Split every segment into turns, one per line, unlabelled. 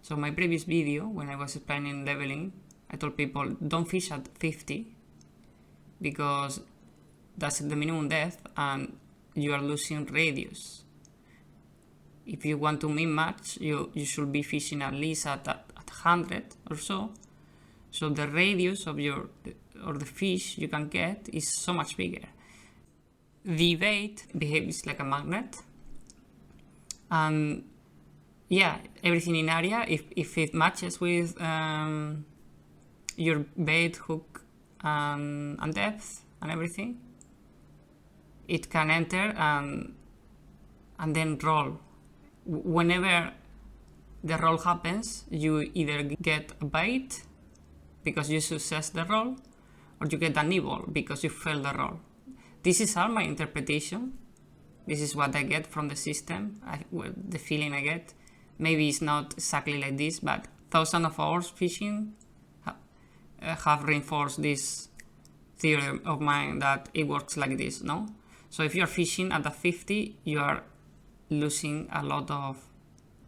So my previous video, when I was explaining leveling, I told people don't fish at 50 because that's the minimum depth and you are losing radius. If you want to min-match, you should be fishing at least at 100 or so. So the radius of the fish you can get is so much bigger. The bait behaves like a magnet. And yeah, everything in area, if it matches with your bait, hook, and depth and everything, it can enter and then roll. Whenever the roll happens, you either get a bait because you success the roll, or you get a nibble because you fail the roll. This is all my interpretation. This is what I get from the system, the feeling I get. Maybe it's not exactly like this, but thousands of hours fishing have reinforced this theory of mine that it works like this, no? So if you're fishing at a 50, you are losing a lot of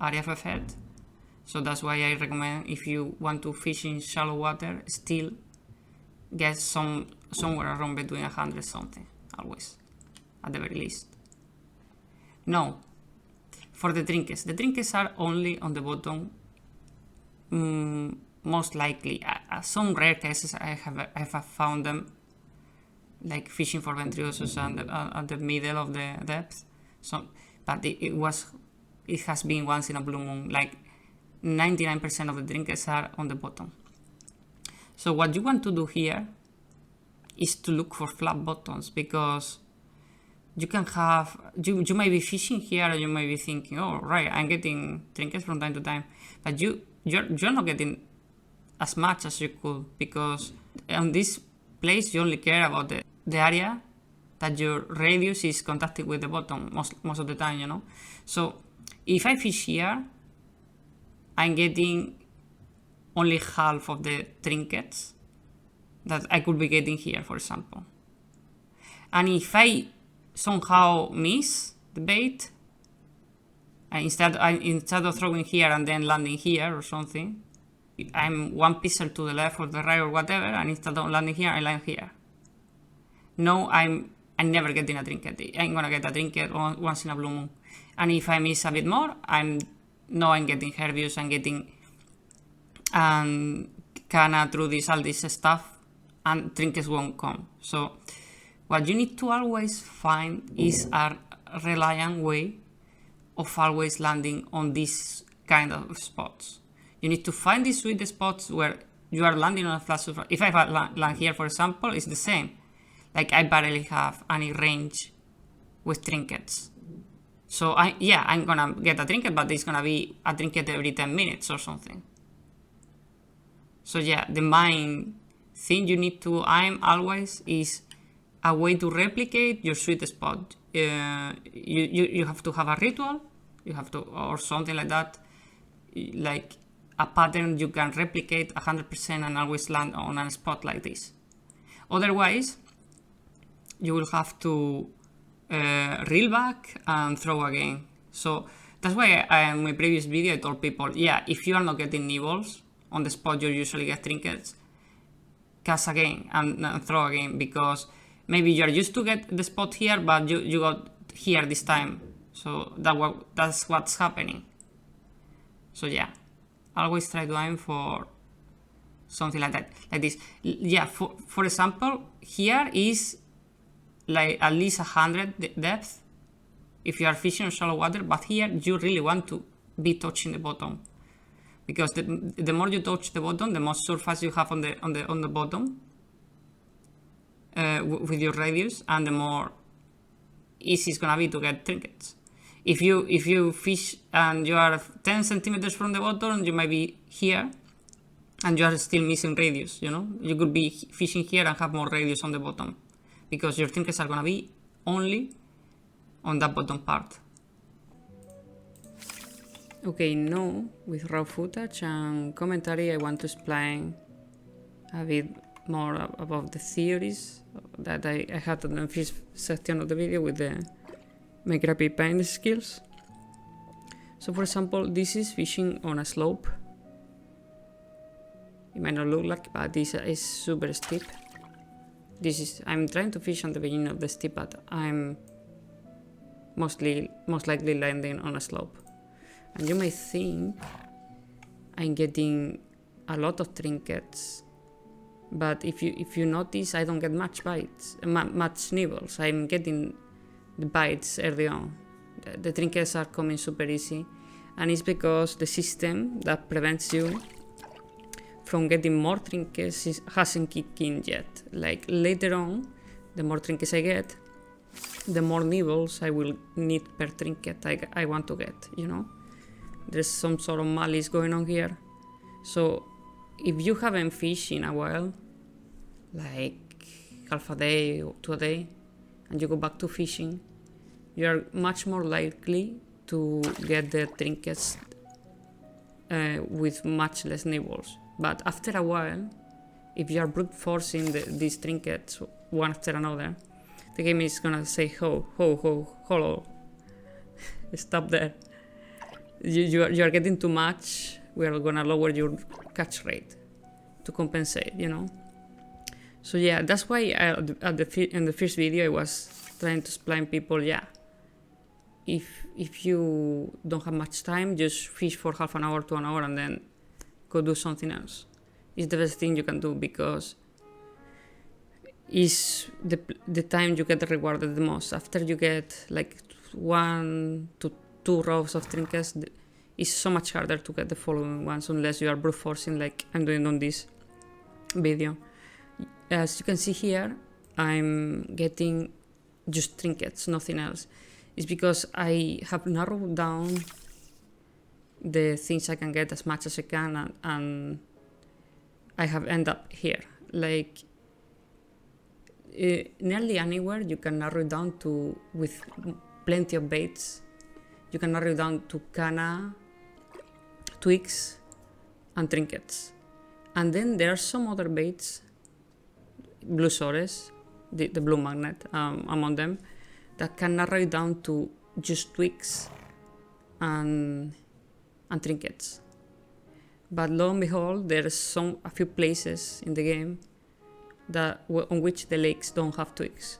area of effect. So that's why I recommend, if you want to fish in shallow water, still get somewhere around between 100 something, always, at the very least. No, for the trinkets are only on the bottom, most likely. Some rare cases I have found them, like fishing for ventriosus at the middle of the depth. But it has been once in a blue moon. Like 99% of the trinkets are on the bottom. So what you want to do here is to look for flat bottoms, because you can have, you might be fishing here and you might be thinking, oh right, I'm getting trinkets from time to time, but you're not getting as much as you could, because on this place you only care about the area that your radius is contacting with the bottom most of the time, you know. So if I fish here, I'm getting only half of the trinkets that I could be getting here, for example. And if I somehow miss the bait, instead of throwing here and then landing here or something, I'm one pixel to the left or the right or whatever, and instead of landing here, I land here. No, I'm never getting a trinket. I'm gonna get a trinket once in a blue moon. And if I miss a bit more, I'm getting herbius, I'm getting Kana through all this stuff, and trinkets won't come. So what you need to always find is a reliant way of always landing on these kind of spots. You need to find these sweet spots where you are landing on a flat surface. If I land here, for example, it's the same. Like I barely have any range with trinkets. So I'm gonna get a trinket, but it's gonna be a trinket every 10 minutes or something. So yeah, the main thing you need to aim always is a way to replicate your sweet spot. You have to have a ritual, or something like that, like a pattern you can replicate 100% and always land on a spot like this. Otherwise, you will have to reel back and throw again. So that's why in my previous video I told people, yeah, if you are not getting nibbles on the spot you usually get trinkets, cast again and throw again, because maybe you are used to get the spot here, but you got here this time. So that's what's happening. So yeah, always try to aim for something like that, like this. Yeah, for example, here is like at least 100 depth if you are fishing in shallow water, but here you really want to be touching the bottom, because the more you touch the bottom, the more surface you have on the bottom with your radius, and the more easy it's gonna be to get trinkets. If you fish and you are 10 centimeters from the bottom, you might be here and you are still missing radius, you know. You could be fishing here and have more radius on the bottom, because your trinkets are gonna be only on that bottom part. Okay, now with raw footage and commentary, I want to explain a bit more about the theories that I had in the first section of the video with my crappy paint skills. So for example, this is fishing on a slope It might not look like, but this is super steep. I'm trying to fish on the beginning of the steep, but I'm most likely landing on a slope. And you may think I'm getting a lot of trinkets, but if you notice, I don't get much bites, much nibbles. I'm getting the bites early on. The trinkets are coming super easy, and it's because the system that prevents you from getting more trinkets hasn't kicked in yet. Like later on, the more trinkets I get, the more nibbles I will need per trinket I want to get, you know? There's some sort of malice going on here. So if you haven't fished in a while, like half a day or 2 a day, and you go back to fishing, you're much more likely to get the trinkets with much less nibbles. But after a while, if you are brute forcing these trinkets one after another, the game is gonna say hello. Stop there. You are getting too much. We are gonna lower your catch rate to compensate, you know. So yeah, that's why in the first video I was trying to explain people, yeah, if you don't have much time, just fish for half an hour to an hour and then go do something else. It's the best thing you can do, because it's the time you get rewarded the most. After you get like 1 to 2 rows of trinkets, it's so much harder to get the following ones unless you are brute forcing like I'm doing on this video. As you can see here, I'm getting just trinkets, nothing else. It's because I have narrowed down the things I can get as much as I can, and I have ended up here. Like nearly anywhere you can narrow it down to, with plenty of baits, you can narrow it down to Kana, twigs, and trinkets. And then there are some other baits, blue Sorex, the blue magnet among them, that can narrow it down to just twigs and trinkets. But lo and behold, there's a few places in the game on which the lakes don't have twigs.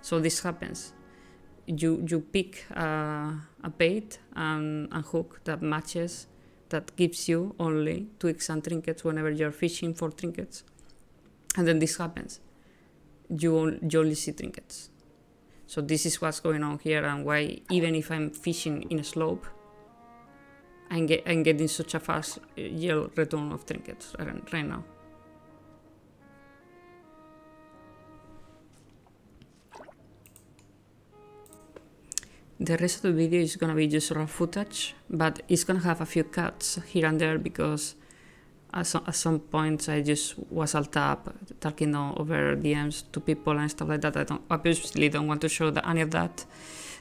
So this happens. You pick a bait and hook that matches, that gives you only twigs and trinkets whenever you're fishing for trinkets. And then this happens. You only see trinkets. So this is what's going on here, and why even if I'm fishing in a slope, I'm getting such a fast yield return of trinkets right now. The rest of the video is gonna be just raw footage, but it's gonna have a few cuts here and there because at some points I just was alt tab talking over DMs to people and stuff like that. I obviously don't want to show any of that.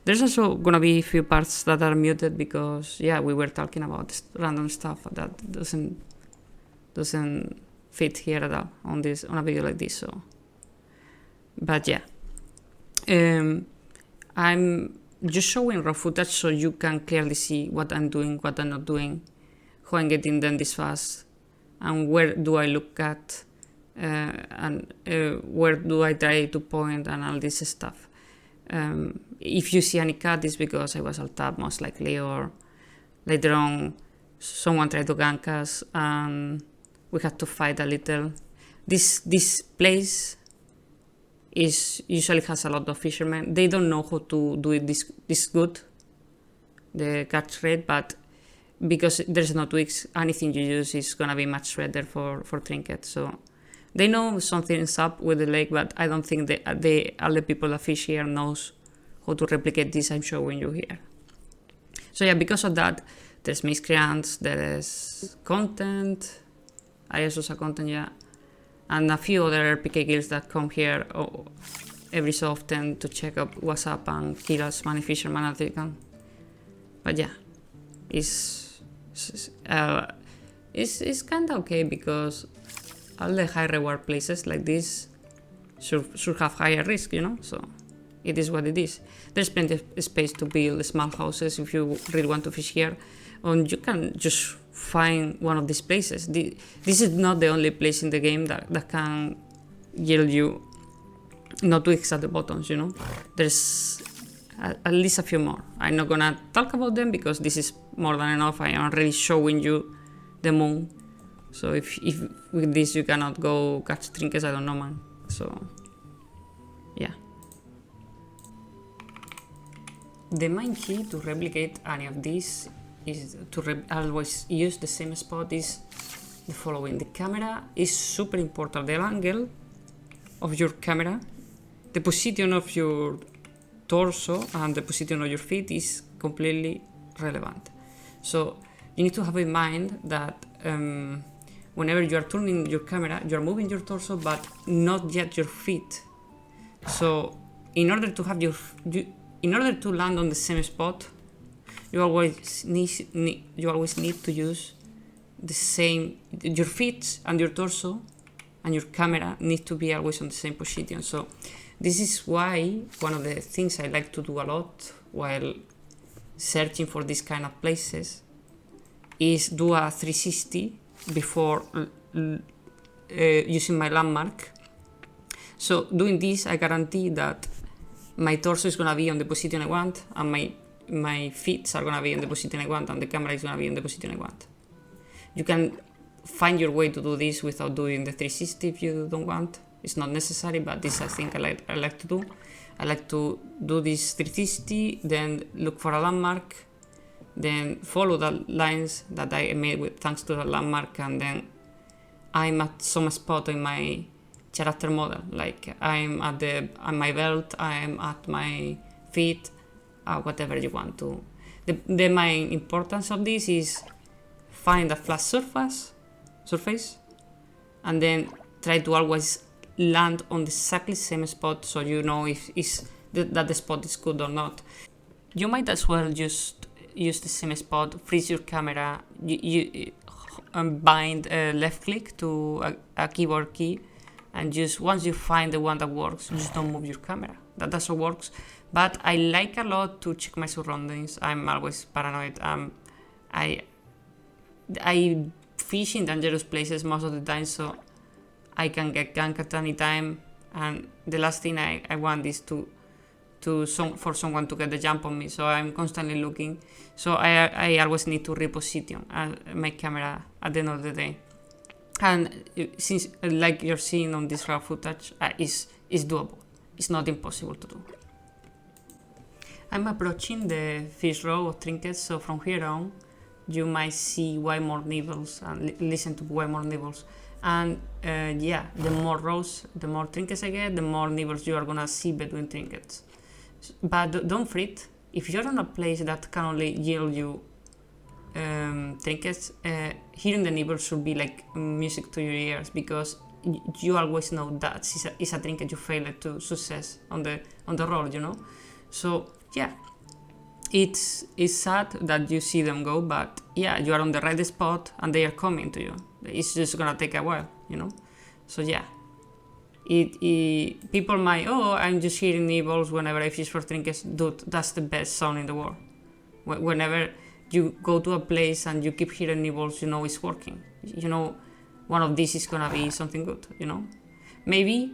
There's also gonna be a few parts that are muted because yeah, we were talking about random stuff that doesn't fit here at all on a video like this. So, but yeah, I'm just showing raw footage so you can clearly see what I'm doing, what I'm not doing, how I'm getting them this fast, and where do I look at, and where do I try to point, and all this stuff. If you see any cut, it's because I was alt tab most likely, or later on someone tried to gank us and we had to fight a little. This place usually has a lot of fishermen. They don't know how to do it this good, the catch rate, but because there's no twigs, anything you use is gonna be much better for trinkets. So they know something's up with the lake, but I don't think all the people that fish here knows how to replicate this I'm showing you here. So yeah, because of that, there's miscreants, there is content, ISO's content, yeah, and a few other RPK guilds that come here every so often to check up what's up and kill as many fishermen as they can. But yeah, it's kind of okay because all the high reward places like this should have higher risk, you know, so it is what it is. There's plenty of space to build small houses if you really want to fish here, and you can just find one of these places. This is not the only place in the game that can yield you no twigs at the bottoms, you know. There's at least a few more. I'm not gonna talk about them because this is more than enough. I am already showing you the moon. So if with this you cannot go catch trinkets, I don't know, man. So yeah. The main key to replicate any of these is to always use the same spot is the following. The camera is super important. The angle of your camera, the position of your torso and the position of your feet is completely relevant. So you need to have in mind that whenever you are turning your camera, you are moving your torso but not yet your feet. So in order to have in order to land on the same spot, you always need to use the same. Your feet and your torso and your camera need to be always on the same position. So this is why one of the things I like to do a lot while searching for these kind of places is do a 360 before using my landmark. So doing this, I guarantee that my torso is gonna be on the position I want, and my feet are gonna be on the position I want, and the camera is gonna be on the position I want. You can find your way to do this without doing the 360 if you don't want. It's not necessary, but this I think I like to do. I like to do this 360, then look for a landmark, then follow the lines that I made with thanks to the landmark, and then I'm at some spot in my character model, like I'm at my belt, I'm at my feet, whatever you want to. The main importance of this is find a flat surface, and then try to always land on the exactly same spot, so you know if that the spot is good or not. You might as well just use the same spot, freeze your camera, you bind left click to a keyboard key, and just once you find the one that works, just don't move your camera. That also works. But I like a lot to check my surroundings. I'm always paranoid. I fish in dangerous places most of the time, so I can get ganked at any time. And the last thing I want is for someone to get the jump on me. So I'm constantly looking. So I always need to reposition my camera at the end of the day. And since, like you're seeing on this raw footage, is doable. It's not impossible to do. I'm approaching the fish row of trinkets, so from here on, you might see way more nibbles and listen to way more nibbles. And yeah, the more rows, the more trinkets I get, the more nibbles you are gonna see between trinkets. But don't fret. If you're on a place that can only yield you trinkets, hearing the nibbles should be like music to your ears, because you always know that is a trinket you failed to success on the roll, you know. So yeah, it's sad that you see them go, but yeah, you are on the right spot and they are coming to you. It's just gonna take a while, you know. So yeah, people might, I'm just hearing nibbles whenever I fish for trinkets. Dude, that's the best sound in the world. Whenever you go to a place and you keep hearing nibbles, you know it's working. You know one of these is gonna be something good, you know. Maybe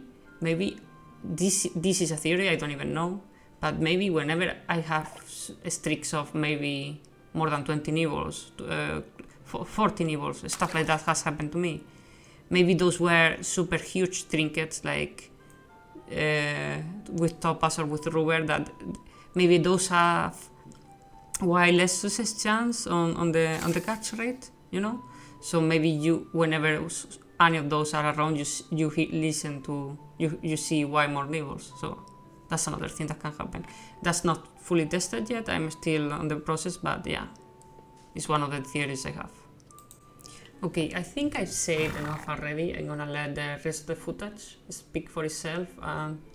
this is a theory, I don't even know. But maybe whenever I have streaks of maybe more than 20 nibbles, 40 nibbles, stuff like that has happened to me. Maybe those were super huge trinkets, like with topaz or with rubber, that maybe those have way less success chance on the catch rate, you know. So maybe you, whenever any of those are around, you listen to, you see way more nibbles. So that's another thing that can happen. That's not fully tested yet. I'm still on the process, but yeah, it's one of the theories I have. Okay, I think I've said enough already. I'm gonna let the rest of the footage speak for itself.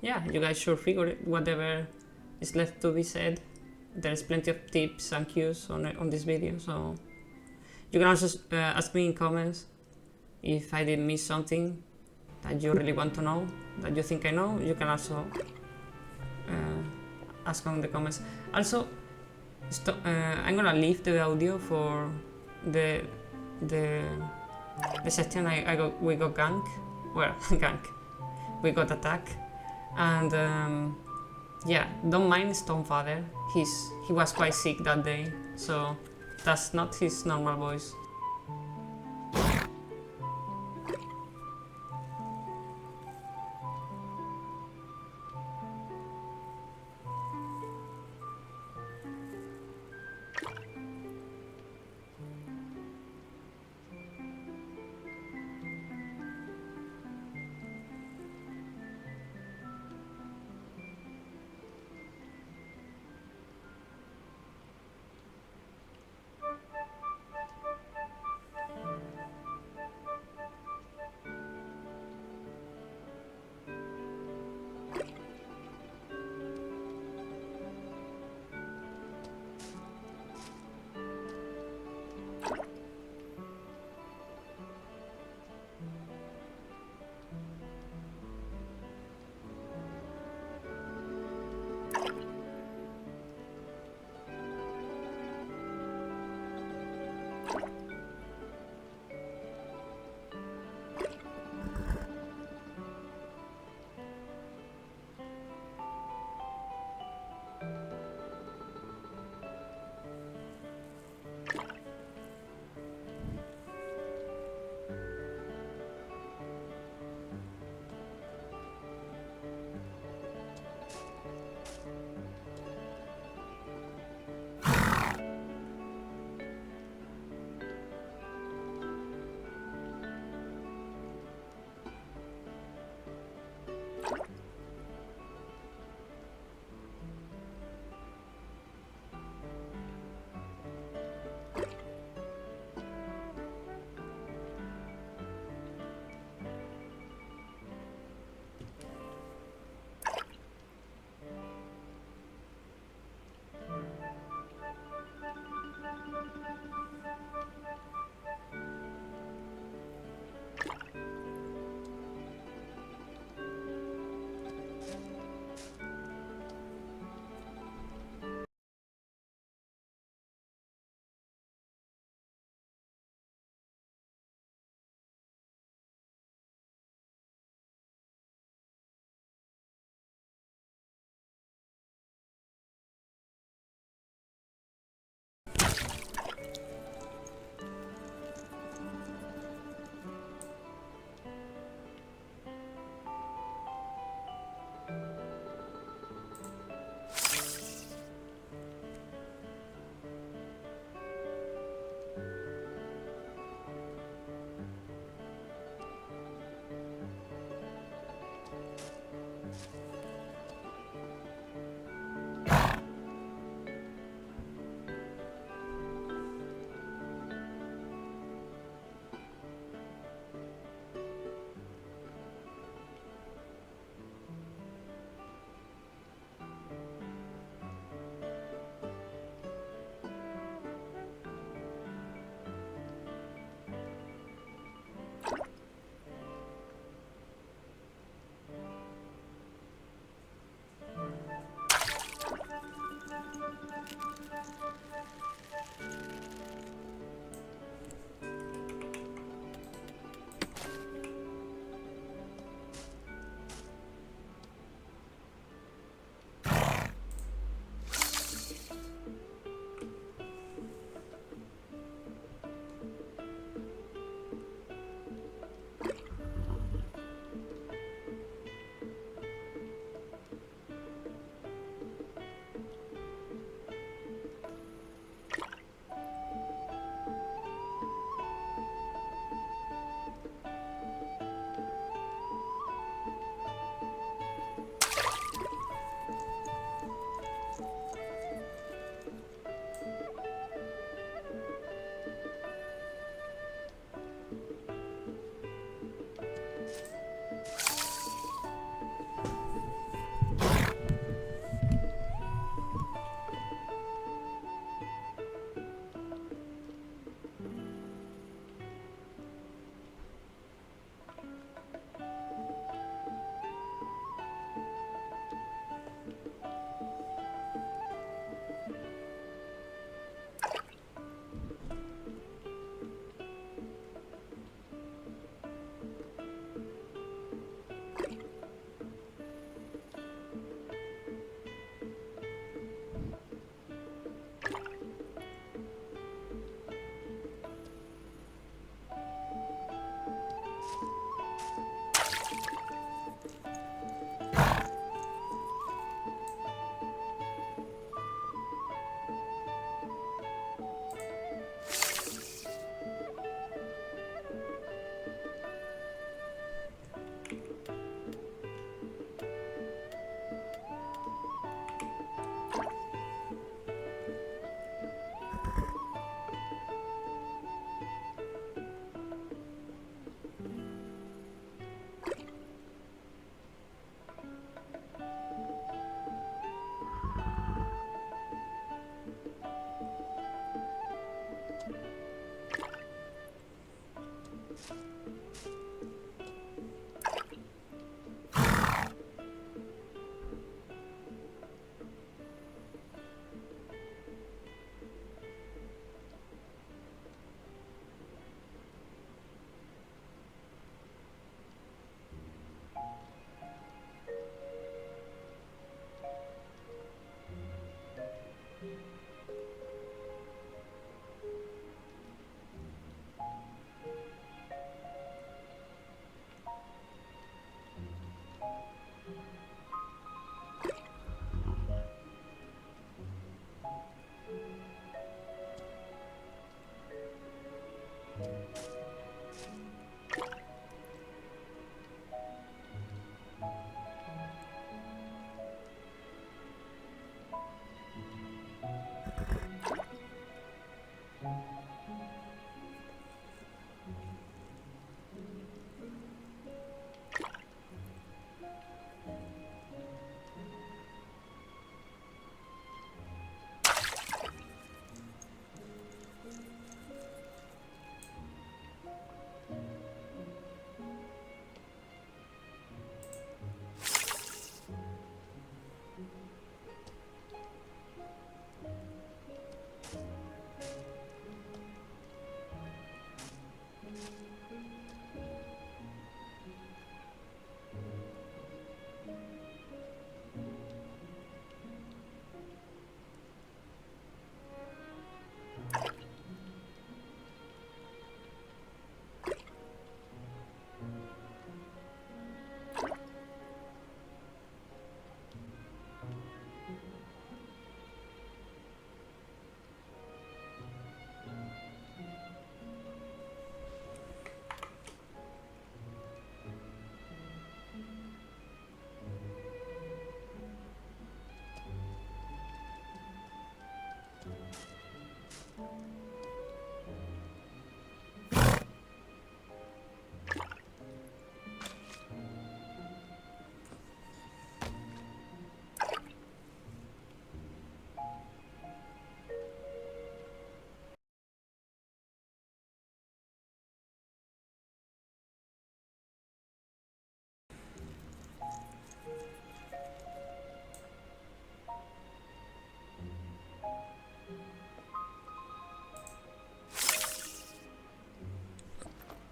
Yeah, you guys should figure it, whatever is left to be said. There's plenty of tips and cues on this video, so you can also ask me in comments if I did miss something that you really want to know, that you think I know. You can also ask on the comments. Also, I'm gonna leave the audio for the the session we got gank, well, gank, we got attack, and yeah, don't mind Stonefather. He was quite sick that day, so that's not his normal voice.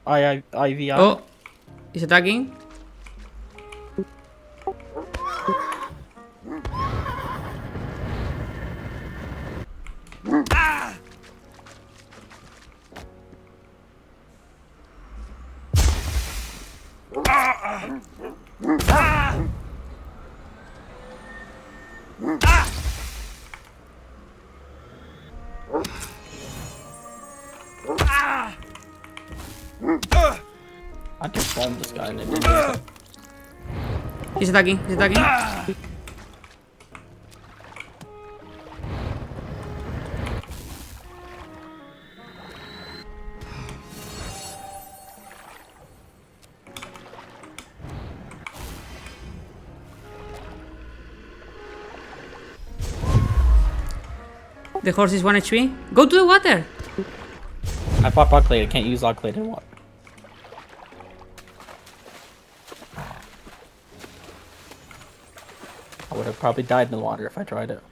IVI.
Oh, he's attacking.
I just bombed this guy and it didn't do anything.
He's attacking. He's attacking. The horse is 1 HP. Go to the water.
I fought Buckley, I can't use Lockley to what? I would have probably died in the water if I tried it.